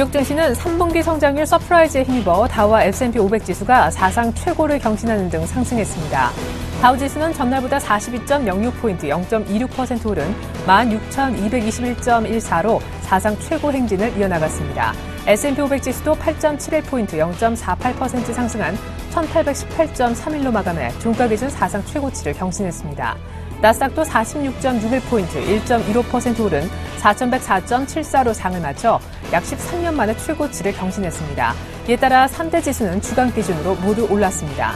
뉴욕 증시는 3분기 성장률 서프라이즈에 힘입어 다우와 S&P 500 지수가 사상 최고를 경신하는 등 상승했습니다. 다우 지수는 전날보다 42.06포인트 0.26% 오른 16,221.14로 사상 최고 행진을 이어나갔습니다. S&P 500 지수도 8.71포인트 0.48% 상승한 1,818.31로 마감해 종가 기준 사상 최고치를 경신했습니다. 나스닥도 46.61포인트 1.15% 오른 4,104.74로 상을 마쳐 약 13년 만에 최고치를 경신했습니다. 이에 따라 3대 지수는 주간 기준으로 모두 올랐습니다.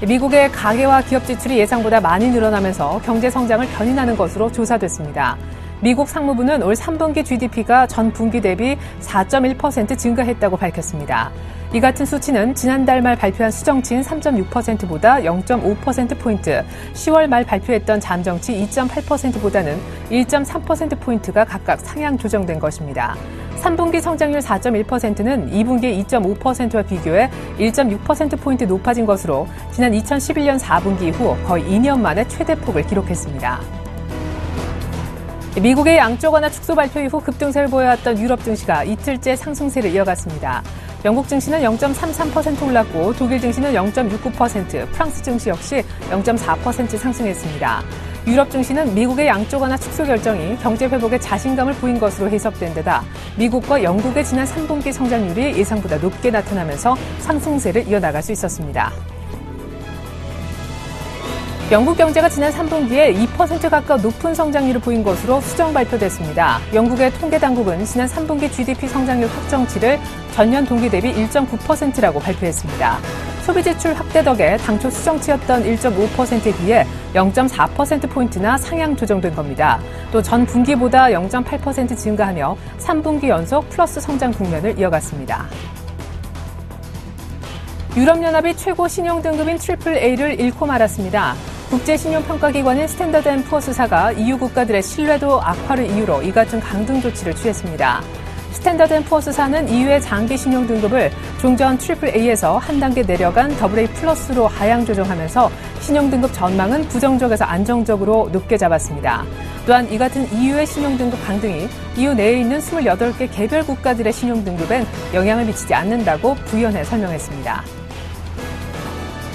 미국의 가계와 기업 지출이 예상보다 많이 늘어나면서 경제 성장을 견인하는 것으로 조사됐습니다. 미국 상무부는 올 3분기 GDP가 전 분기 대비 4.1% 증가했다고 밝혔습니다. 이 같은 수치는 지난달 말 발표한 수정치인 3.6%보다 0.5%포인트, 10월 말 발표했던 잠정치 2.8%보다는 1.3%포인트가 각각 상향 조정된 것입니다. 3분기 성장률 4.1%는 2분기 2.5%와 비교해 1.6%포인트 높아진 것으로 지난 2011년 4분기 이후 거의 2년 만에 최대폭을 기록했습니다. 미국의 양적 완화 축소 발표 이후 급등세를 보여왔던 유럽 증시가 이틀째 상승세를 이어갔습니다. 영국 증시는 0.33% 올랐고 독일 증시는 0.69%, 프랑스 증시 역시 0.4% 상승했습니다. 유럽 증시는 미국의 양적 완화 축소 결정이 경제 회복에 자신감을 보인 것으로 해석된 데다 미국과 영국의 지난 3분기 성장률이 예상보다 높게 나타나면서 상승세를 이어나갈 수 있었습니다. 영국 경제가 지난 3분기에 2% 가까운 높은 성장률을 보인 것으로 수정 발표됐습니다. 영국의 통계당국은 지난 3분기 GDP 성장률 확정치를 전년 동기 대비 1.9%라고 발표했습니다. 소비지출 확대 덕에 당초 수정치였던 1.5%에 비해 0.4%포인트나 상향 조정된 겁니다. 또 전 분기보다 0.8% 증가하며 3분기 연속 플러스 성장 국면을 이어갔습니다. 유럽연합이 최고 신용등급인 AAA를 잃고 말았습니다. 국제신용평가기관인 스탠더드앤푸어스사가 EU 국가들의 신뢰도 악화를 이유로 이 같은 강등 조치를 취했습니다. 스탠더드앤푸어스사는 EU의 장기 신용등급을 종전 AAA에서 한 단계 내려간 AA+로 하향 조정하면서 신용등급 전망은 부정적에서 안정적으로 높게 잡았습니다. 또한 이 같은 EU의 신용등급 강등이 EU 내에 있는 28개 개별 국가들의 신용등급엔 영향을 미치지 않는다고 부연해 설명했습니다.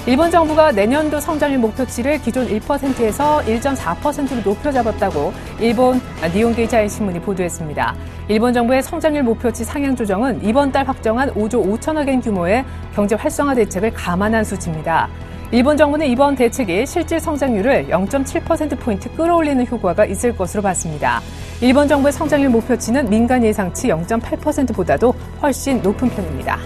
일본 정부가 내년도 성장률 목표치를 기존 1%에서 1.4%로 높여 잡았다고 일본 니혼게이자이 신문이 보도했습니다. 일본 정부의 성장률 목표치 상향 조정은 이번 달 확정한 5조 5천억 엔 규모의 경제 활성화 대책을 감안한 수치입니다. 일본 정부는 이번 대책이 실질 성장률을 0.7%포인트 끌어올리는 효과가 있을 것으로 봤습니다. 일본 정부의 성장률 목표치는 민간 예상치 0.8%보다도 훨씬 높은 편입니다.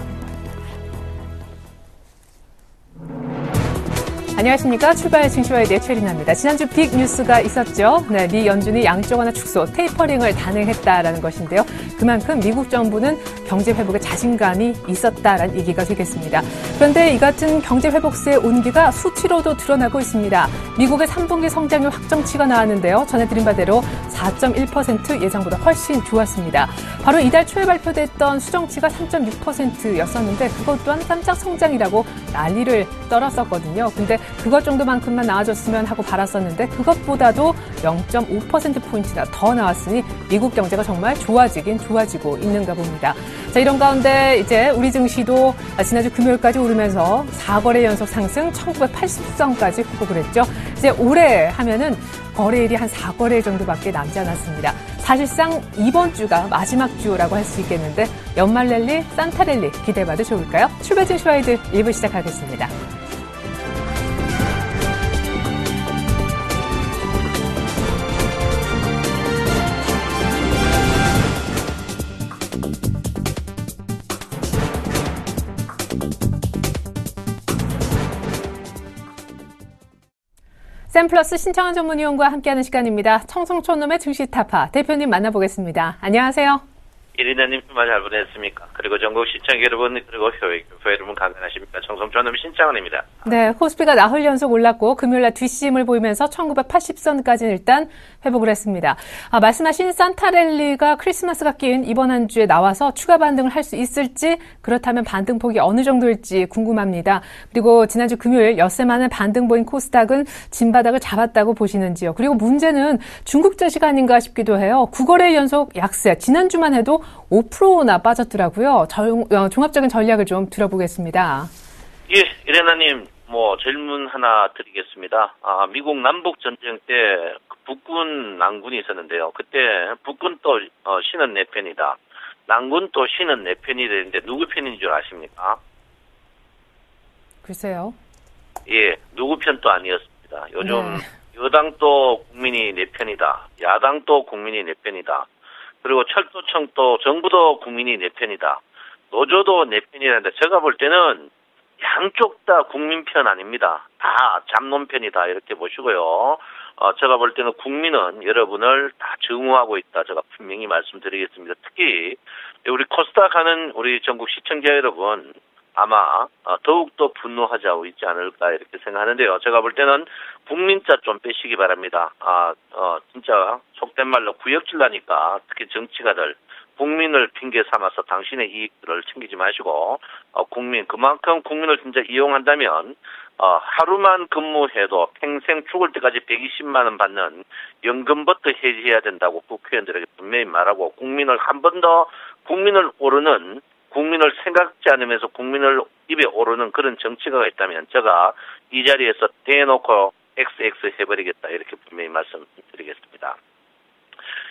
안녕하십니까. 출발 증시와이드의 최리나입니다. 지난주 빅 뉴스가 있었죠. 네, 미 연준이 양적 완화 축소, 테이퍼링을 단행했다라는 것인데요. 그만큼 미국 정부는 경제 회복에 자신감이 있었다라는 얘기가 되겠습니다. 그런데 이 같은 경제 회복세의 온기가 수치로도 드러나고 있습니다. 미국의 3분기 성장률 확정치가 나왔는데요. 전해드린 바대로 4.1% 예상보다 훨씬 좋았습니다. 바로 이달 초에 발표됐던 수정치가 3.6%였었는데 그것 또한 깜짝 성장이라고 난리를 떨었었거든요. 근데 그것 정도만큼만 나아졌으면 하고 바랐었는데 그것보다도 0.5%포인트나 더 나왔으니 미국 경제가 정말 좋아지긴 좋아지고 있는가 봅니다. 자, 이런 가운데 이제 우리 증시도 지난주 금요일까지 오르면서 4거래 연속 상승 1980선까지 회복을 했죠. 이제 올해 하면은 거래일이 한 4거래 정도밖에 남지 않았습니다. 사실상 이번 주가 마지막 주라고 할 수 있겠는데 연말 랠리, 산타 랠리 기대해봐도 좋을까요? 출발 증시와이드 1부 시작하겠습니다. 샘플러스 신청한 전문위원과 함께하는 시간입니다. 청송촌놈의 증시타파 대표님 만나보겠습니다. 안녕하세요. 이리나님 주말 잘 보냈습니까? 그리고 전국 시청자 여러분 그리고 교회 여러분 건강하십니까? 청송촌놈 신창원입니다. 네, 코스피가 나흘 연속 올랐고 금요일날 뒷심을 보이면서 1980선까지는 일단 회복을 했습니다. 말씀하신 산타랠리가 크리스마스가 낀 이번 한 주에 나와서 추가 반등을 할 수 있을지 그렇다면 반등폭이 어느 정도일지 궁금합니다. 그리고 지난주 금요일 엿새 만에 반등 보인 코스닥은 진바닥을 잡았다고 보시는지요. 그리고 문제는 중국 증시가 아닌가 싶기도 해요. 9거래 연속 약세. 지난주만 해도 5%나 빠졌더라고요. 종합적인 전략을 좀 들어보겠습니다. 예, 이레나님, 질문 하나 드리겠습니다. 미국 남북 전쟁 때 북군, 남군이 있었는데요. 그때 북군 또 신은 내 편이다. 남군 또 신은 내 편이 되는데 누구 편인 줄 아십니까? 글쎄요. 예, 누구 편도 아니었습니다. 요즘 여당도 국민이 내 편이다. 야당도 국민이 내 편이다. 그리고 철도청도 정부도 국민이 내 편이다. 노조도 내 편이라는데 제가 볼 때는 양쪽 다 국민 편 아닙니다. 다 잡놈 편이다 이렇게 보시고요. 제가 볼 때는 국민은 여러분을 다 증오하고 있다. 제가 분명히 말씀드리겠습니다. 특히 우리 코스닥 하는 우리 전국 시청자 여러분 아마 더욱더 분노하자고 있지 않을까 이렇게 생각하는데요. 제가 볼 때는 국민자 좀 빼시기 바랍니다. 진짜 속된 말로 구역질 나니까 특히 정치가들 국민을 핑계 삼아서 당신의 이익들을 챙기지 마시고 그만큼 국민을 진짜 이용한다면 하루만 근무해도 평생 죽을 때까지 120만 원 받는 연금부터 해지해야 된다고 국회의원들에게 분명히 말하고 국민을 한 번 더 국민을 생각지 않으면서 국민을 입에 오르는 그런 정치가가 있다면 제가 이 자리에서 대놓고 XX 해버리겠다 이렇게 분명히 말씀드리겠습니다.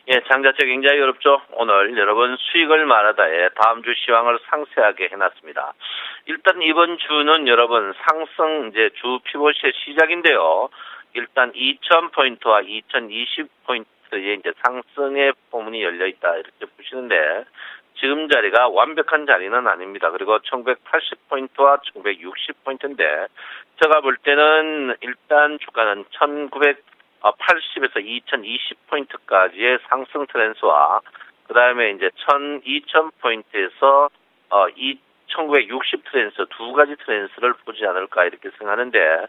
예, 장자체 굉장히 어렵죠. 오늘 여러분 수익을 말하다에 다음 주 시황을 상세하게 해놨습니다. 일단 이번 주는 여러분 상승 이제 주 피봇의 시작인데요. 일단 2000포인트와 2020포인트의 이제 상승의 포문이 열려 있다 이렇게 보시는데 지금 자리가 완벽한 자리는 아닙니다. 그리고 1980포인트와 1960포인트인데 제가 볼 때는 일단 주가는 1980에서 2020포인트까지의 상승 트렌드와 그 다음에 이제 2000포인트에서 1960 트렌드 두 가지 트렌드를 보지 않을까 이렇게 생각하는데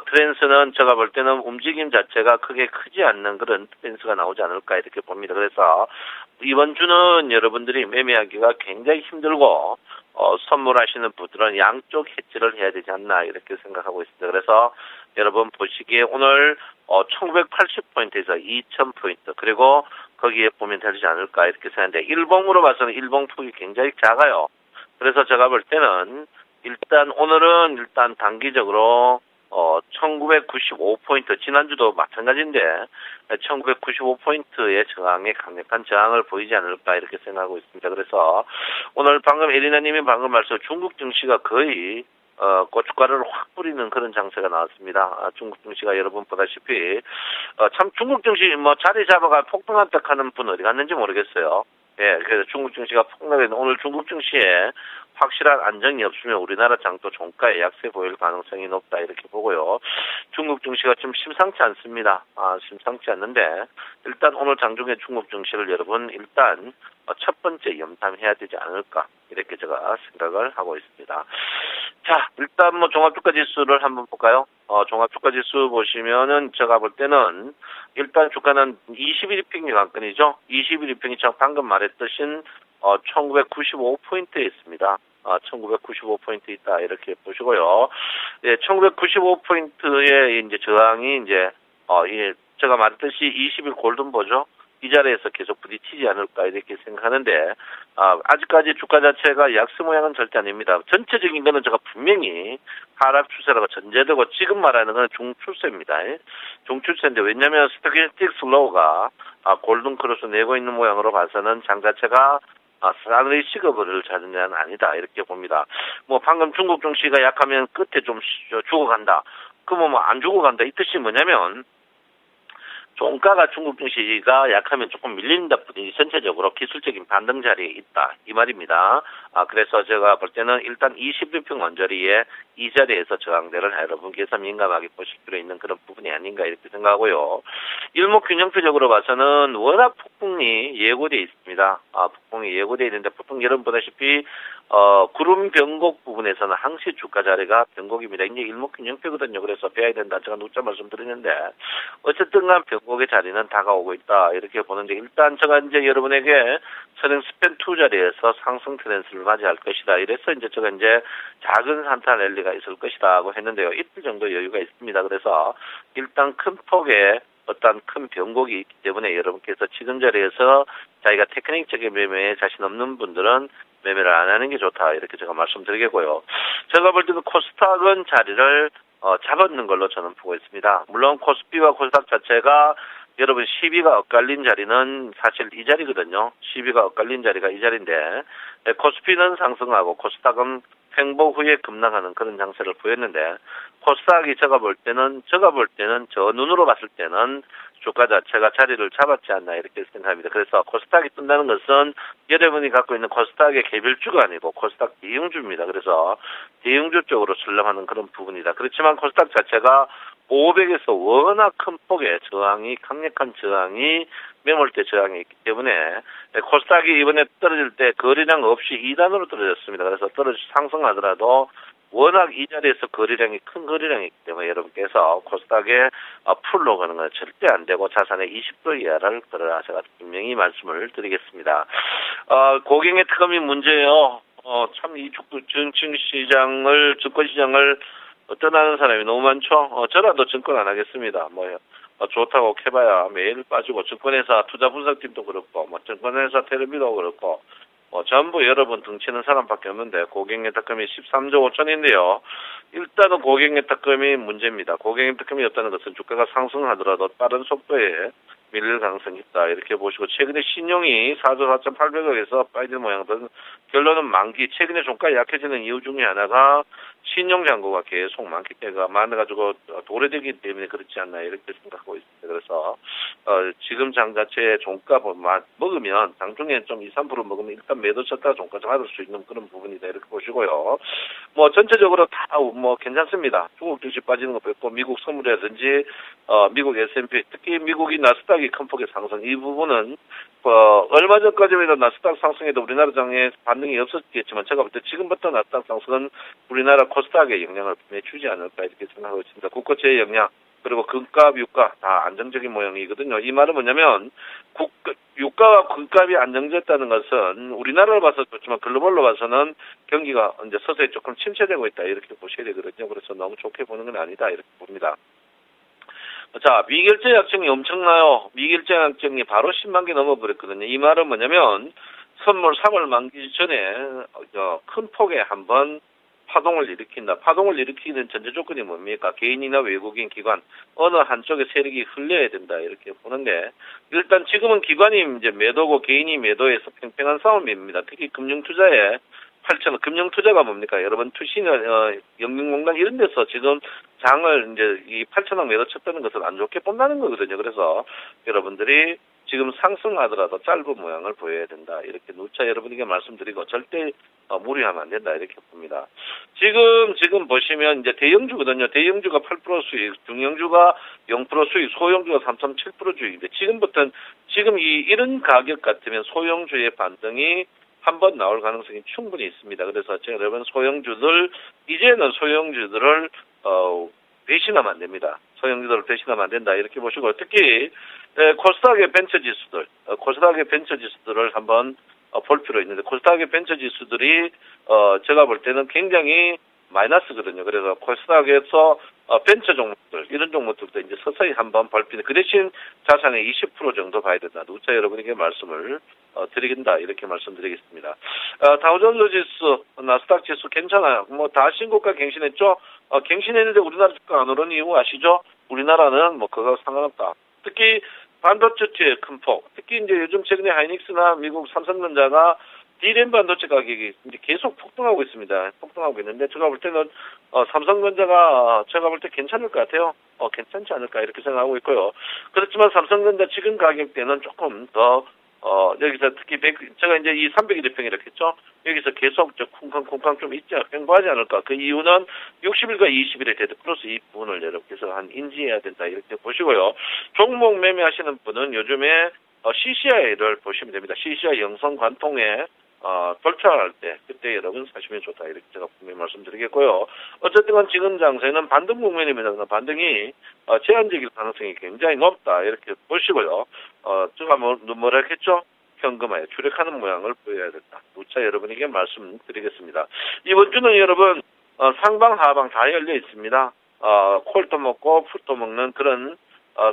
트렌드는 제가 볼 때는 움직임 자체가 크지 않는 그런 트렌드가 나오지 않을까 이렇게 봅니다. 그래서 이번 주는 여러분들이 매매하기가 굉장히 힘들고 선물하시는 분들은 양쪽 해지를 해야 되지 않나 이렇게 생각하고 있습니다. 그래서 여러분 보시기에 오늘 1980포인트에서 2000포인트 그리고 거기에 보면 되지 않을까 이렇게 생각하는데 일봉으로 봐서는 일봉폭이 굉장히 작아요. 그래서 제가 볼 때는 오늘은 단기적으로 1995포인트 지난주도 마찬가지인데 1995포인트의 저항에 강력한 저항을 보이지 않을까 이렇게 생각하고 있습니다. 그래서 오늘 방금 에리나님이 방금 말씀 중국 증시가 거의 고춧가루를 확 뿌리는 그런 장세가 나왔습니다. 중국 증시가 여러분 보다시피 참 중국 증시 자리 잡아가 폭등한다하는 분 어디 갔는지 모르겠어요. 예, 그래서 중국 증시가 폭락했는데 오늘 중국 증시에 확실한 안정이 없으면 우리나라 장도 종가에 약세 보일 가능성이 높다 이렇게 보고요. 중국 증시가 좀 심상치 않습니다. 심상치 않는데 일단 오늘 장중에 중국 증시를 여러분 첫 번째 염탐해야 되지 않을까 이렇게 제가 생각을 하고 있습니다. 자, 일단 종합주가지수를 한번 볼까요? 종합주가지수 보시면은 제가 볼 때는 일단 주가는 21일평이 관건이죠. 21일평이 제가 방금 말했듯이 1995포인트에 있습니다. 1995포인트 있다 이렇게 보시고요. 예, 1995포인트의 이제 저항이 제가 말했듯이 20일 골든보죠. 이 자리에서 계속 부딪히지 않을까 이렇게 생각하는데 아직까지 주가 자체가 약세 모양은 절대 아닙니다. 전체적인 거는 제가 분명히 하락 추세라고 전제되고 지금 말하는 건 중추세입니다. 중추세인데 왜냐하면 스토캐스틱 슬로우가 골든 크로스 내고 있는 모양으로 봐서는 장 자체가 사드리 시그널을 찾는 데는 아니다 이렇게 봅니다. 방금 중국 증시가 약하면 끝에 좀 죽어간다. 그러면 안 죽어간다 이 뜻이 뭐냐면 종가가 중국 증시가 약하면 조금 밀린다 뿐이지 전체적으로 기술적인 반등 자리에 있다 이 말입니다. 그래서 제가 볼 때는 일단 21평 언저리에 이 자리에서 저항대를 여러분께서 민감하게 보실 필요 있는 그런 부분이 아닌가 이렇게 생각하고요. 일목균형표적으로 봐서는 워낙 폭풍이 예고되어 있습니다. 폭풍이 예고되어 있는데 보통 여러분 보다시피 구름 변곡 부분에서는 항시 주가 자리가 변곡입니다. 이제 일목균형표거든요. 그래서 배워야 된다. 제가 누차 말씀드리는데 어쨌든 간 변곡의 자리는 다가오고 있다. 이렇게 보는데 일단 제가 이제 여러분에게 선행 스팬 2 자리에서 상승 트렌드를 맞이할 것이다. 이래서 이제 제가 작은 산타 랠리가 있을 것이다 하고 했는데요. 이틀 정도 여유가 있습니다. 그래서 일단 큰 폭의 어떤 큰 변곡이 있기 때문에 여러분께서 지금 자리에서 자기가 테크닉적인 매매에 자신 없는 분들은 매매를 안 하는 게 좋다. 이렇게 제가 말씀드리겠고요. 제가 볼 때도 코스닥은 자리를 잡았는 걸로 저는 보고 있습니다. 물론 코스피와 코스닥 자체가 여러분 시비가 엇갈린 자리는 사실 이 자리거든요. 시비가 엇갈린 자리가 이 자리인데 코스피는 상승하고 코스닥은 횡보 후에 급락하는 그런 장세를 보였는데 코스닥이 제가 볼 때는 저 눈으로 봤을 때는 주가 자체가 자리를 잡았지 않나 이렇게 생각합니다. 그래서 코스닥이 뜬다는 것은 여러분이 갖고 있는 코스닥의 개별주가 아니고 코스닥 대형주입니다. 그래서 대형주 쪽으로 출렁하는 그런 부분이다. 그렇지만 코스닥 자체가 500에서 워낙 큰 폭의 강력한 저항이 매몰대 저항이 있기 때문에 코스닥이 이번에 떨어질 때 거래량 없이 2단으로 떨어졌습니다. 그래서 상승하더라도 워낙 이 자리에서 큰 거래량이 있기 때문에 여러분께서 코스닥에 풀로 가는 건 절대 안 되고 자산의 20% 이하를 걸어라 제가 분명히 말씀을 드리겠습니다. 고경의 특검이 문제예요. 참 이 증권시장을 떠나는 사람이 너무 많죠. 저라도 증권 안 하겠습니다. 좋다고 해봐야 매일 빠지고 증권회사 투자 분석팀도 그렇고 증권회사 테레비도 그렇고 전부 여러분 등치는 사람밖에 없는데 고객의 특검이 13조 5천인데요. 일단은 고객의 특검이 문제입니다. 고객의 특검이 없다는 것은 주가가 상승하더라도 빠른 속도에 밀릴 가능성이 있다. 이렇게 보시고 최근에 신용이 4조 4,800억에서 빠진 모양들 결론은 만기 최근에 종가 약해지는 이유 중에 하나가 신용 잔고가 계속 많아가지고 도래되기 때문에 그렇지 않나 이렇게 생각하고 있습니다. 그래서 지금 장 자체의 종가 먹으면 장중에 좀 2, 3% 먹으면 일단 매도 쳤다가 종가 좀 받을 수 있는 그런 부분이다 이렇게 보시고요. 전체적으로 다 괜찮습니다. 중국 증시 빠지는 거 뺐고 미국 선물이라든지 미국 S&P 특히 미국이 나스닥이 큰 폭의 상승 이 부분은 얼마 전까지만 해도 나스닥 상승에도 우리나라 장에 반응이 없었겠지만 제가 볼 때 지금부터 나스닥 상승은 우리나라 코스닥에 영향을 주지 않을까 이렇게 생각하고 있습니다. 국고채의 영향 그리고 금값, 유가 다 안정적인 모양이거든요. 이 말은 뭐냐면 유가와 금값이 안정됐다는 것은 우리나라를 봐서 좋지만 글로벌로 봐서는 경기가 이제 서서히 조금 침체되고 있다 이렇게 보셔야 되거든요. 그래서 너무 좋게 보는 건 아니다 이렇게 봅니다. 자, 미결제 약정이 엄청나요. 미결제 약정이 바로 10만 개 넘어버렸거든요. 이 말은 뭐냐면 선물 3월 만기 전에 큰 폭에 한번 파동을 일으킨다. 파동을 일으키는 전제 조건이 뭡니까? 개인이나 외국인 기관 어느 한쪽의 세력이 흘려야 된다 이렇게 보는데 일단 지금은 기관이 이제 매도고 개인이 매도해서 팽팽한 싸움입니다. 특히 금융투자에 8천억 금융투자가 뭡니까? 여러분 투신은 영융공단 이런 데서 지금 장을 이제 이 8천억 매도 쳤다는 것은 안 좋게 본다는 거거든요. 그래서 여러분들이 지금 상승하더라도 짧은 모양을 보여야 된다. 이렇게 누차 여러분에게 말씀드리고 절대 무리하면 안 된다. 이렇게 봅니다. 지금 보시면 이제 대형주거든요. 대형주가 8% 수익, 중형주가 0% 수익, 소형주가 3.7% 수익인데 지금 이런 가격 같으면 소형주의 반등이 한번 나올 가능성이 충분히 있습니다. 그래서 제가 여러분 이제는 소형주들을 배신하면 안 됩니다. 소형주들을 배신하면 안 된다. 이렇게 보시고 특히 코스닥의 벤처 지수들을 한번 볼 필요 있는데 코스닥의 벤처 지수들이 제가 볼 때는 굉장히 마이너스거든요. 그래서 코스닥에서 벤처 종목들 이런 종목들도 이제 서서히 한번 볼 필요. 그 대신 자산의 20% 정도 봐야 된다. 누차 여러분에게 말씀을 드리긴다 이렇게 말씀드리겠습니다. 다우존스 지수, 나스닥 지수 괜찮아요. 다 신고가 갱신했죠. 갱신했는데 우리나라 주가 안 오르는 이유 아시죠? 우리나라는 그거 상관없다. 특히 반도체의 큰 폭, 특히 이제 요즘 최근에 하이닉스나 미국 삼성전자가 D램 반도체 가격이 이제 계속 폭등하고 있습니다. 폭등하고 있는데 제가 볼 때는 삼성전자가 제가 볼 때 괜찮을 것 같아요. 괜찮지 않을까 이렇게 생각하고 있고요. 그렇지만 삼성전자 지금 가격대는 조금 더 여기서 특히 제가 이제 이 300일 평이라고 했죠. 여기서 계속 쿵쾅쿵쾅 좀 횡보하지 않을까. 그 이유는 60일과 20일의 데드 플러스 이 부분을 여러분께서 인지해야 된다 이렇게 보시고요. 종목 매매하시는 분은 요즘에 CCI를 보시면 됩니다. CCI 영성관통에 돌출할 때 그때 여러분 사시면 좋다 이렇게 제가 분명히 말씀드리겠고요. 어쨌든 간 지금 장세는 반등 국면입니다. 반등이 제한적일 가능성이 굉장히 높다 이렇게 보시고요. 제가 뭐라 했겠죠? 현금화에 주력하는 모양을 보여야 된다. 누차 여러분에게 말씀드리겠습니다. 이번 주는 여러분 상방 하방 다 열려 있습니다. 콜도 먹고 풋도 먹는 그런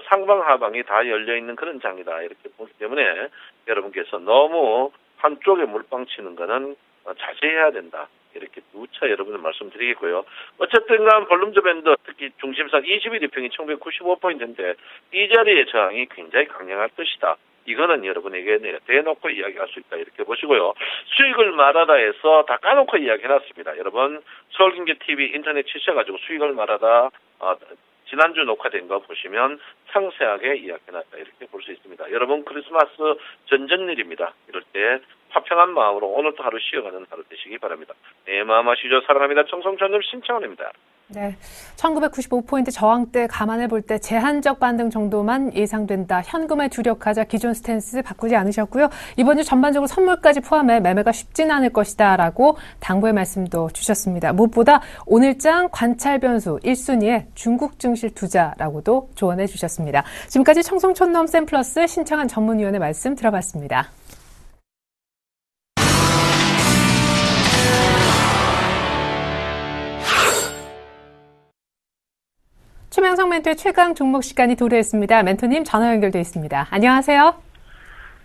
상방 하방이 다 열려있는 그런 장이다 이렇게 보기 때문에 여러분께서 너무 한쪽에 몰빵 치는 거는 자제해야 된다. 이렇게 누차 여러분들 말씀드리겠고요. 어쨌든 간 볼륨저 밴드 특히 중심선 21위평이 1995포인트인데 이 자리의 저항이 굉장히 강력할 것이다. 이거는 여러분에게 내가 대놓고 이야기할 수 있다 이렇게 보시고요. 수익을 말하다 해서 다 까놓고 이야기해놨습니다. 여러분 서울경제TV 인터넷 치셔가지고 수익을 말하다 지난주 녹화된 거 보시면 상세하게 이야기해놨다 이렇게 볼 수 있습니다. 여러분 크리스마스 전전일입니다. 이럴 때 화평한 마음으로 오늘도 하루 쉬어가는 하루 되시기 바랍니다. 내 마음 아시죠? 사랑합니다. 청송천님 신청원입니다. 네, 1995포인트 저항대 감안해 볼 때 제한적 반등 정도만 예상된다. 현금에 주력하자 기존 스탠스 바꾸지 않으셨고요. 이번 주 전반적으로 선물까지 포함해 매매가 쉽진 않을 것이다 라고 당부의 말씀도 주셨습니다. 무엇보다 오늘장 관찰 변수 1순위에 중국 증시 투자라고도 조언해 주셨습니다. 지금까지 청송촌놈 샘플러스 신청한 전문위원의 말씀 들어봤습니다. 최명성 멘토의 최강 종목 시간이 도래했습니다. 멘토님 전화 연결되어 있습니다. 안녕하세요.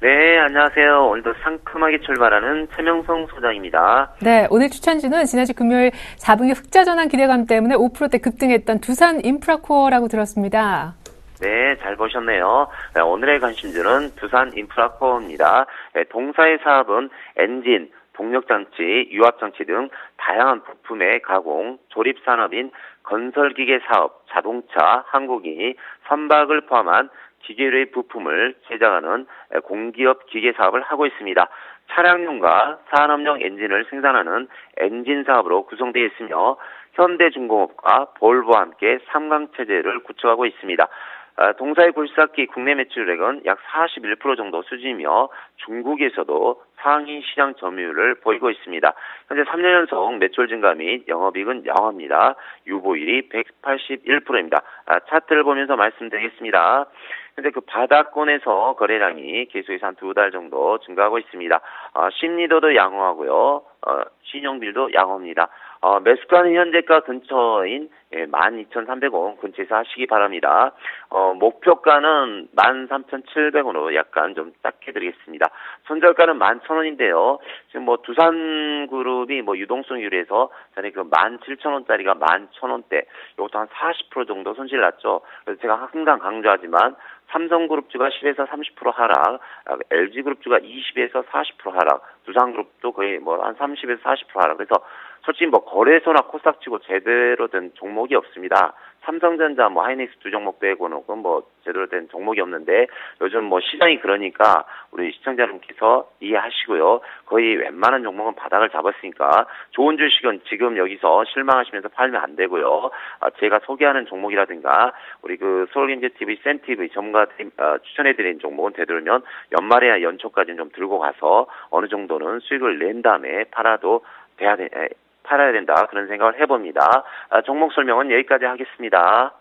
네, 안녕하세요. 오늘도 상큼하게 출발하는 최명성 소장입니다. 네, 오늘 추천주는 지난주 금요일 4분기 흑자 전환 기대감 때문에 5%대 급등했던 두산 인프라코어라고 들었습니다. 네, 잘 보셨네요. 네, 오늘의 관심주는 두산 인프라코어입니다. 네, 동사의 사업은 엔진, 동력장치, 유압장치 등 다양한 부품의 가공, 조립산업인 건설기계 사업, 자동차, 항공기, 선박을 포함한 기계類부품을 제작하는 공기업 기계 사업을 하고 있습니다. 차량용과 산업용 엔진을 생산하는 엔진 사업으로 구성되어 있으며 현대중공업과 볼보와 함께 삼강체제를 구축하고 있습니다. 동사의 굴삭기 국내 매출액은 약 41% 정도 수준이며 중국에서도 상위 시장 점유율을 보이고 있습니다. 현재 3년 연속 매출 증가 및 영업이익은 영업입니다. 유보율이 181%입니다. 차트를 보면서 말씀드리겠습니다. 현재 그 바닥권에서 거래량이 계속해서 한 2달 정도 증가하고 있습니다. 심리도도 양호하고요. 신용빌도 양호합니다. 매수가는 현재가 근처인 12,300원 근처에서 하시기 바랍니다. 목표가는 13,700원으로 약간 좀 작게 드리겠습니다. 손절가는 11,000원인데요. 지금 두산그룹이 유동성률에서 전에 그 17,000원짜리가 11,000원대, 이것도 한 40% 정도 손실 났죠. 그래서 제가 항상 강조하지만 삼성그룹주가 10에서 30% 하락, LG그룹주가 20에서 40% 하락, 두산그룹도 거의 한 30에서 40% 하락. 그래서 솔직히 거래소나 코스닥치고 제대로 된 종목이 없습니다. 삼성전자, 하이닉스 두 종목 빼고는 제대로 된 종목이 없는데 요즘 시장이 그러니까 우리 시청자분께서 이해하시고요. 거의 웬만한 종목은 바닥을 잡았으니까 좋은 주식은 지금 여기서 실망하시면서 팔면 안 되고요. 제가 소개하는 종목이라든가 우리 서울경제TV, 센TV 전문가들이 추천해드린 종목은 되도록이면 연말이나 연초까지는 좀 들고 가서 어느 정도는 수익을 낸 다음에 팔아야 된다. 그런 생각을 해봅니다. 종목 설명은 여기까지 하겠습니다.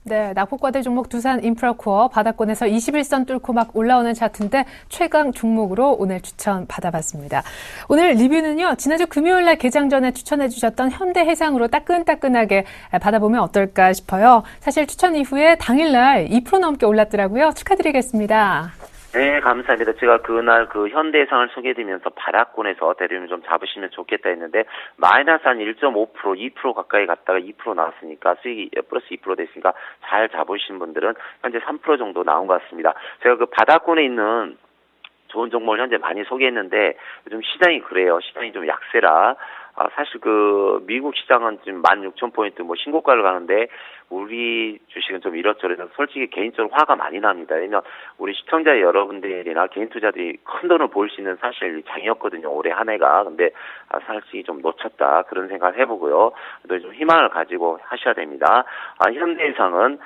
네, 낙폭과대 종목 두산 인프라코어 바닥권에서 21선 뚫고 막 올라오는 차트인데 최강 종목으로 오늘 추천 받아봤습니다. 오늘 리뷰는요. 지난주 금요일 날 개장 전에 추천해 주셨던 현대해상으로 따끈따끈하게 받아보면 어떨까 싶어요. 사실 추천 이후에 당일날 2% 넘게 올랐더라고요. 축하드리겠습니다. 네, 감사합니다. 제가 그날 현대해상을 소개해드리면서 바닥권에서 대리면 좀 잡으시면 좋겠다 했는데 마이너스 한 1.5%, 2% 가까이 갔다가 2% 나왔으니까 수익이 플러스 2% 됐으니까 잘 잡으신 분들은 현재 3% 정도 나온 것 같습니다. 제가 바닥권에 있는 좋은 종목을 현재 많이 소개했는데 요즘 시장이 그래요. 시장이 좀 약세라. 사실 미국 시장은 지금 16,000포인트 신고가를 가는데 우리 주식은 좀 이렇저렇해서 솔직히 개인적으로 화가 많이 납니다. 왜냐면 우리 시청자 여러분들이나 개인 투자들이 큰 돈을 보일 수 있는 사실 장이었거든요. 올해 한 해가. 근데 사실 좀 놓쳤다. 그런 생각을 해보고요. 좀 희망을 가지고 하셔야 됩니다. 현대해상은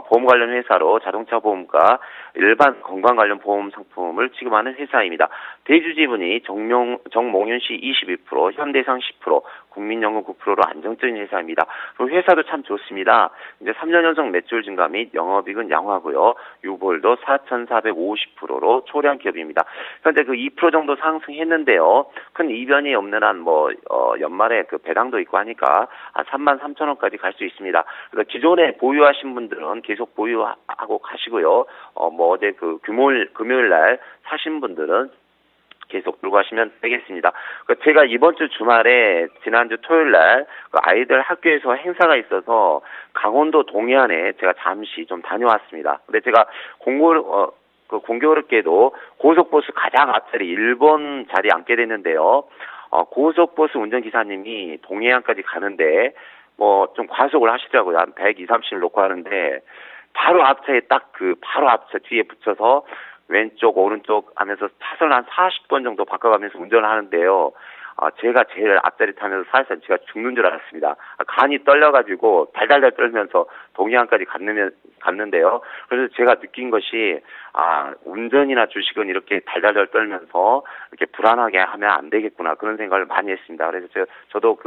보험 관련 회사로 자동차 보험과 일반 건강 관련 보험 상품을 취급하는 회사입니다. 대주지분이 정몽윤 씨 22%, 현대해상 10%, 국민연금 9%로 안정적인 회사입니다. 그리고 회사도 참 좋습니다. 이제 3년 연속 매출 증가 및 영업이익은 양호하고요. 유보율도 4,450%로 초래한 기업입니다. 그런데 그 2% 정도 상승했는데요. 큰 이변이 없는 한 연말에 그 배당도 있고 하니까 33,000원까지 갈 수 있습니다. 그러니까 기존에 보유하신 분들은 계속 보유하고 가시고요. 어제 그 금요일 날 사신 분들은 계속 들고 가시면 되겠습니다. 제가 이번 주 주말에 지난주 토요일 날 그 아이들 학교에서 행사가 있어서 강원도 동해안에 제가 잠시 좀 다녀왔습니다. 근데 제가 공교롭게도 고속버스 가장 앞자리 1번 자리에 앉게 됐는데요. 고속버스 운전기사님이 동해안까지 가는데 좀 과속을 하시더라고요. 한 120, 30을 놓고 하는데 바로 앞차에 바로 앞차 뒤에 붙여서 왼쪽, 오른쪽 하면서 차선 한 40번 정도 바꿔가면서 운전을 하는데요. 제가 제일 앞자리 타면서 사실상 제가 죽는 줄 알았습니다. 간이 떨려가지고 달달달 떨면서 동해안까지 갔는데요. 그래서 제가 느낀 것이, 운전이나 주식은 이렇게 달달달 떨면서 이렇게 불안하게 하면 안 되겠구나. 그런 생각을 많이 했습니다. 그래서 저도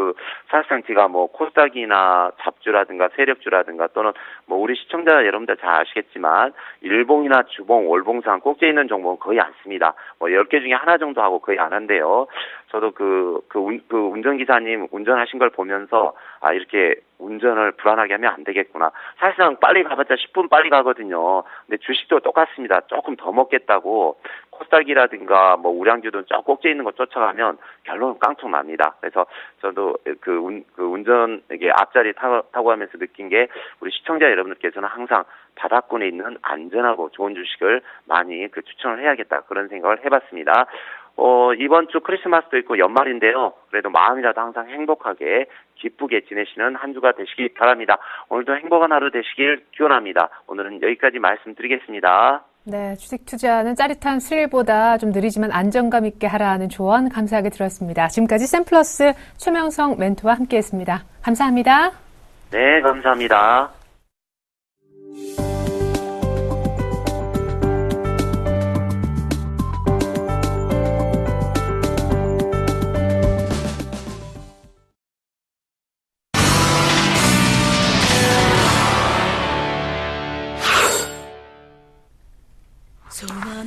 사실상 제가 코스닥이나 잡주라든가 세력주라든가 또는 우리 시청자 여러분들 잘 아시겠지만, 일봉이나 주봉, 월봉상 꼭지에 있는 종목은 거의 안 씁니다. 10개 중에 하나 정도 하고 거의 안 한대요. 저도 운전기사님 운전하신 걸 보면서, 이렇게 운전을 불안하게 하면 안 되겠구나. 사실상 빨리 가봤자 10분 빨리 가거든요. 근데 주식도 똑같습니다. 조금 더 먹겠다고 코스닥이라든가 우량주든 저 꼭지에 있는 거 쫓아가면 결론은 깡통 납니다. 그래서 저도 운전 이게 앞자리 타고 하면서 느낀 게 우리 시청자 여러분들께서는 항상 바닥권에 있는 안전하고 좋은 주식을 많이 추천을 해야겠다. 그런 생각을 해봤습니다. 이번 주 크리스마스도 있고 연말인데요. 그래도 마음이라도 항상 행복하게 기쁘게 지내시는 한 주가 되시길 바랍니다. 오늘도 행복한 하루 되시길 기원합니다. 오늘은 여기까지 말씀드리겠습니다. 네, 주식 투자는 짜릿한 스릴보다 좀 느리지만 안정감 있게 하라는 조언 감사하게 들었습니다. 지금까지 샘플러스 최명성 멘토와 함께했습니다. 감사합니다. 네, 감사합니다.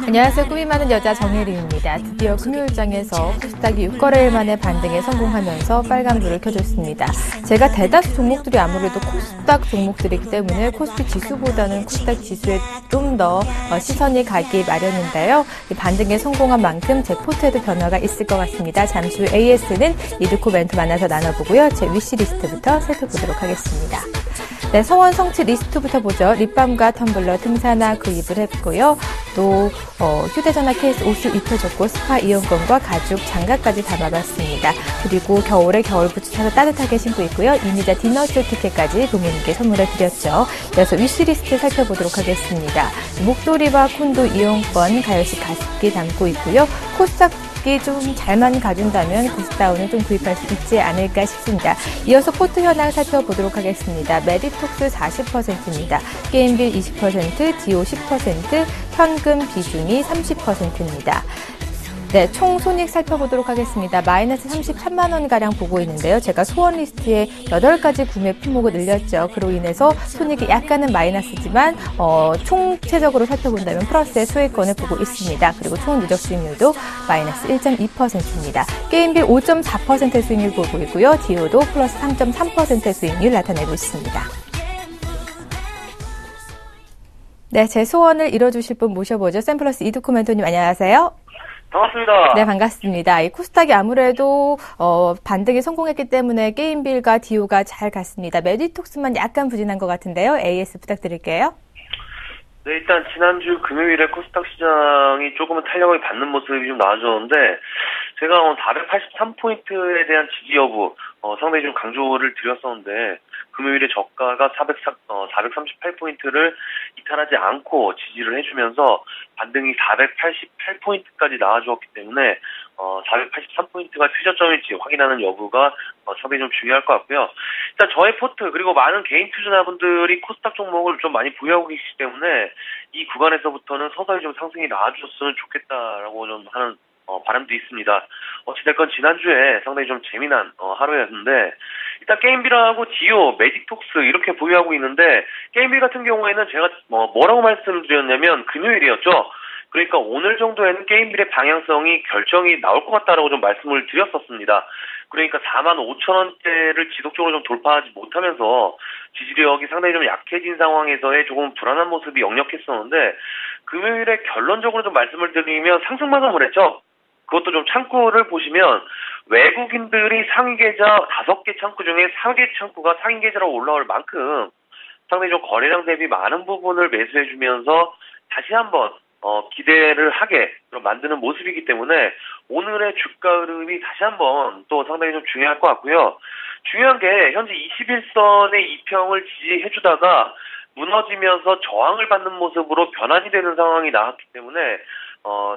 안녕하세요. 꿈이 많은 여자 정혜림입니다. 드디어 금요일장에서 코스닥이 6거래일 만에 반등에 성공하면서 빨간불을 켜줬습니다. 제가 대다수 종목들이 아무래도 코스닥 종목들이기 때문에 코스피 지수보다는 코스닥 지수에 좀 더 시선이 가기 마련인데요. 이 반등에 성공한 만큼 제 포트에도 변화가 있을 것 같습니다. 잠시 후 AS는 이드코 멘트 만나서 나눠보고요. 제 위시리스트부터 살펴보도록 하겠습니다. 네, 서원 성취 리스트부터 보죠. 립밤과 텀블러 등산화 구입을 했고요. 또 휴대전화 케이스 옷을 입혀줬고 스파 이용권과 가죽 장갑까지 담아봤습니다. 그리고 겨울에 겨울부츠 사서 따뜻하게 신고 있고요. 이미자 디너쇼 티켓까지 부모님께 선물을 드렸죠. 이어서 위시리스트 살펴보도록 하겠습니다. 목도리와 콘도 이용권, 가열식 가습기 담고 있고요. 코스닥 좀 잘만 가준다면 코스다운을 좀 구입할 수 있지 않을까 싶습니다. 이어서 포트 현황 살펴보도록 하겠습니다. 메디톡스 40%입니다. 게임빌 20%, 디오 10%, 현금 비중이 30%입니다. 네, 총 손익 살펴보도록 하겠습니다. 마이너스 33만 원가량 보고 있는데요. 제가 소원 리스트에 8가지 구매 품목을 늘렸죠. 그로 인해서 손익이 약간은 마이너스지만 총체적으로 살펴본다면 플러스의 소액권을 보고 있습니다. 그리고 총 누적 수익률도 마이너스 1.2%입니다. 게임빌 5.4%의 수익률 보고 있고요. 디오도 플러스 3.3%의 수익률 나타내고 있습니다. 네, 제 소원을 이뤄주실 분 모셔보죠. 샘플러스 이드코 멘토님 안녕하세요. 반갑습니다. 네, 반갑습니다. 이 코스닥이 아무래도 반등에 성공했기 때문에 게임빌과 디오가 잘 갔습니다. 메디톡스만 약간 부진한 것 같은데요. AS 부탁드릴게요. 네, 일단 지난주 금요일에 코스닥 시장이 조금은 탄력을 받는 모습이 좀 나와줬는데 제가 483포인트에 대한 지지 여부 상당히 좀 강조를 드렸었는데 금요일에 저가가 438포인트를 이탈하지 않고 지지를 해주면서 반등이 488포인트까지 나와주었기 때문에 483포인트가 최저점일지 확인하는 여부가 상당히 좀 중요할 것 같고요. 일단 저의 포트 그리고 많은 개인 투자자분들이 코스닥 종목을 좀 많이 보유하고 계시기 때문에 이 구간에서부터는 서서히 좀 상승이 나와주셨으면 좋겠다라고 좀 하는 바람도 있습니다. 어찌됐건 지난주에 상당히 좀 재미난 하루였는데 일단 게임빌하고 디오, 매직톡스 이렇게 보유하고 있는데 게임빌 같은 경우에는 제가 뭐라고 말씀드렸냐면 금요일이었죠. 그러니까 오늘 정도에는 게임빌의 방향성이 결정이 나올 것 같다라고 좀 말씀을 드렸었습니다. 그러니까 45,000원대를 지속적으로 좀 돌파하지 못하면서 지지력이 상당히 좀 약해진 상황에서의 조금 불안한 모습이 역력했었는데 금요일에 결론적으로 좀 말씀을 드리면 상승 마감을 했죠. 그것도 좀 창구를 보시면 외국인들이 상위 계좌 5개 창구 중에 4개 창구가 상위 계좌로 올라올 만큼 상당히 좀 거래량 대비 많은 부분을 매수해주면서 다시 한번 기대를 하게 만드는 모습이기 때문에 오늘의 주가 흐름이 다시 한번 또 상당히 좀 중요할 것 같고요. 중요한 게 현재 21선의 2평을 지지해주다가 무너지면서 저항을 받는 모습으로 변환이 되는 상황이 나왔기 때문에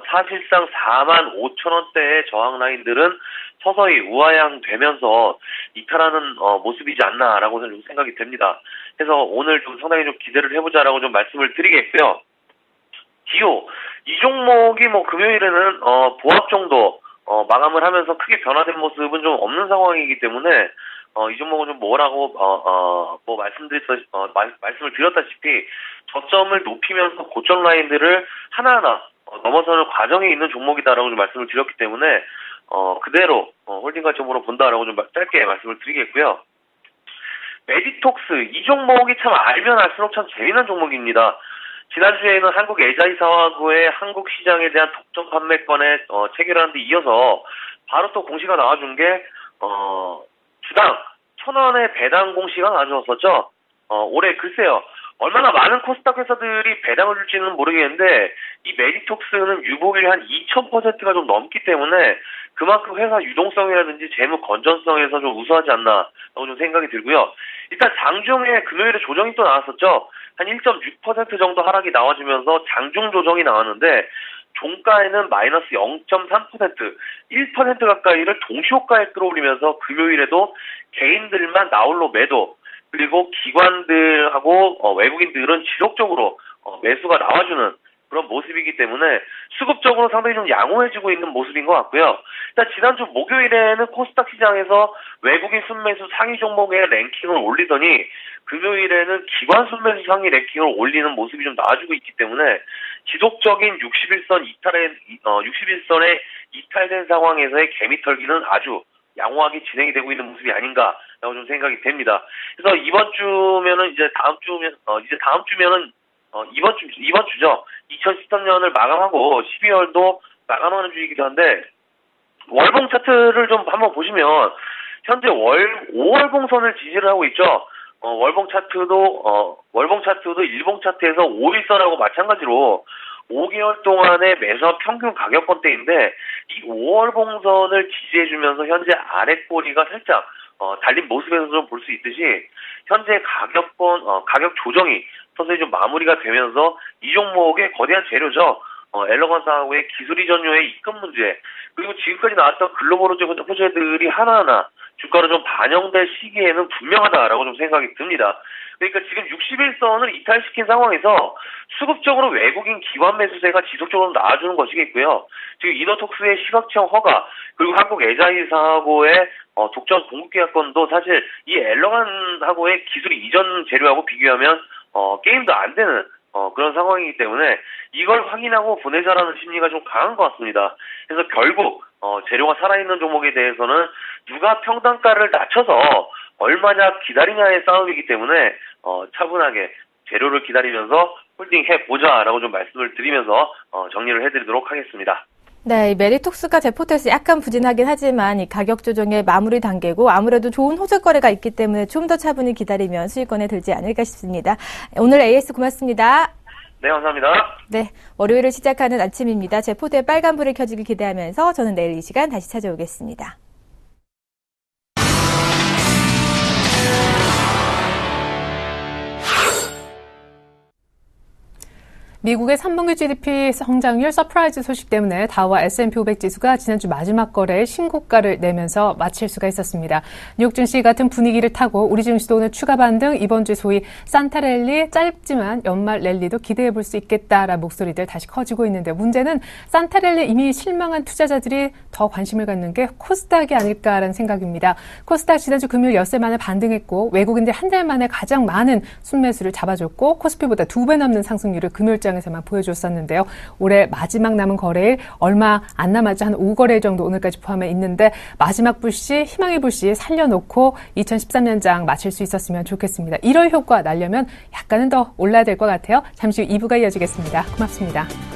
사실상 45,000원대의 저항 라인들은 서서히 우하향되면서 이탈하는 모습이지 않나라고 좀 생각이 됩니다. 그래서 오늘 좀 상당히 좀 기대를 해보자라고 좀 말씀을 드리겠고요. 디오 이 종목이 금요일에는 보합 정도 마감을 하면서 크게 변화된 모습은 좀 없는 상황이기 때문에 이 종목은 좀 뭐라고 말씀을 드렸다시피 저점을 높이면서 고점 라인들을 하나하나 넘어서는 과정에 있는 종목이다라고 좀 말씀을 드렸기 때문에 그대로 홀딩 관점으로 본다라고 좀 짧게 말씀을 드리겠고요. 매직톡스 이 종목이 참 알면 알수록 참 재미난 종목입니다. 지난주에는 한국 애자이사하고의 한국 시장에 대한 독점 판매권에 체결하는 데 이어서 바로 또 공시가 나와준 게 주당 1,000원의 배당 공시가 나와주었었죠. 올해 글쎄요. 얼마나 많은 코스닥 회사들이 배당을 줄지는 모르겠는데 이 매직톡스는 유보율이 한 2000%가 좀 넘기 때문에 그만큼 회사 유동성이라든지 재무 건전성에서 좀 우수하지 않나라고 좀 생각이 들고요. 일단 장중에 금요일에 조정이 또 나왔었죠. 한 1.6% 정도 하락이 나와주면서 장중 조정이 나왔는데 종가에는 마이너스 0.3%, 1% 가까이를 동시효과에 끌어올리면서 금요일에도 개인들만 나홀로 매도, 그리고 기관들하고 외국인들은 지속적으로 매수가 나와주는 그런 모습이기 때문에 수급적으로 상당히 좀 양호해지고 있는 모습인 것 같고요. 일단 지난주 목요일에는 코스닥 시장에서 외국인 순매수 상위 종목의 랭킹을 올리더니 금요일에는 기관 순매수 상위 랭킹을 올리는 모습이 좀 나와주고 있기 때문에 지속적인 61선에 이탈된 상황에서의 개미털기는 아주 양호하게 진행이 되고 있는 모습이 아닌가라고 좀 생각이 됩니다. 그래서 이번 주면은 이번 주죠. 2013년을 마감하고 12월도 마감하는 주이기도 한데 월봉 차트를 좀 한번 보시면 현재 5월 봉선을 지지를 하고 있죠. 월봉 차트도 일봉 차트에서 5일선하고 마찬가지로 5개월 동안의 매수와 평균 가격권대인데 이 5월 봉선을 지지해주면서 현재 아랫꼬리가 살짝 달린 모습에서 좀 볼 수 있듯이 현재 가격 조정이 서서히 좀 마무리가 되면서 이 종목의 거대한 재료죠. 엘러건사하고의 기술 이전료의 입금 문제, 그리고 지금까지 나왔던 글로벌 호재들이 하나하나 주가로 좀 반영될 시기에는 분명하다라고 좀 생각이 듭니다. 그러니까 지금 61선을 이탈시킨 상황에서 수급적으로 외국인 기관 매수세가 지속적으로 나와주는 것이겠고요. 지금 이너톡스의 시각체험 허가, 그리고 한국 애자이사하고의 독점 공급 계약권도 사실 이 엘러건하고의 기술 이전 재료하고 비교하면 게임도 안 되는 그런 상황이기 때문에 이걸 확인하고 보내자라는 심리가 좀 강한 것 같습니다. 그래서 결국 재료가 살아있는 종목에 대해서는 누가 평단가를 낮춰서 얼마냐 기다리냐의 싸움이기 때문에 차분하게 재료를 기다리면서 홀딩해보자라고 좀 말씀을 드리면서 정리를 해드리도록 하겠습니다. 네, 이 매직톡스가 제포트에서 약간 부진하긴 하지만 이 가격 조정의 마무리 단계고 아무래도 좋은 호재거래가 있기 때문에 좀 더 차분히 기다리면 수익권에 들지 않을까 싶습니다. 오늘 AS 고맙습니다. 네, 감사합니다. 네, 월요일을 시작하는 아침입니다. 제포트에 빨간불이 켜지길 기대하면서 저는 내일 이 시간 다시 찾아오겠습니다. 미국의 3분기 GDP 성장률 서프라이즈 소식 때문에 다우와 S&P 500 지수가 지난주 마지막 거래에 신고가를 내면서 마칠 수가 있었습니다. 뉴욕 증시 같은 분위기를 타고 우리 증시도 오늘 추가 반등, 이번 주 소위 산타 랠리, 짧지만 연말 랠리도 기대해 볼 수 있겠다라는 목소리들 다시 커지고 있는데, 문제는 산타 랠리 이미 실망한 투자자들이 더 관심을 갖는 게 코스닥이 아닐까라는 생각입니다. 코스닥 지난주 금요일 엿새 만에 반등했고, 외국인들 한 달 만에 가장 많은 순매수를 잡아줬고, 코스피보다 2배 넘는 상승률을 금요일장에서만 보여줬었는데요. 올해 마지막 남은 거래일 얼마 안 남았죠. 한 5거래일 정도 오늘까지 포함해 있는데, 마지막 불씨, 희망의 불씨 살려놓고 2013년장 마칠 수 있었으면 좋겠습니다. 1월 효과 나려면 약간은 더 올라야 될 것 같아요. 잠시 후 2부가 이어지겠습니다. 고맙습니다.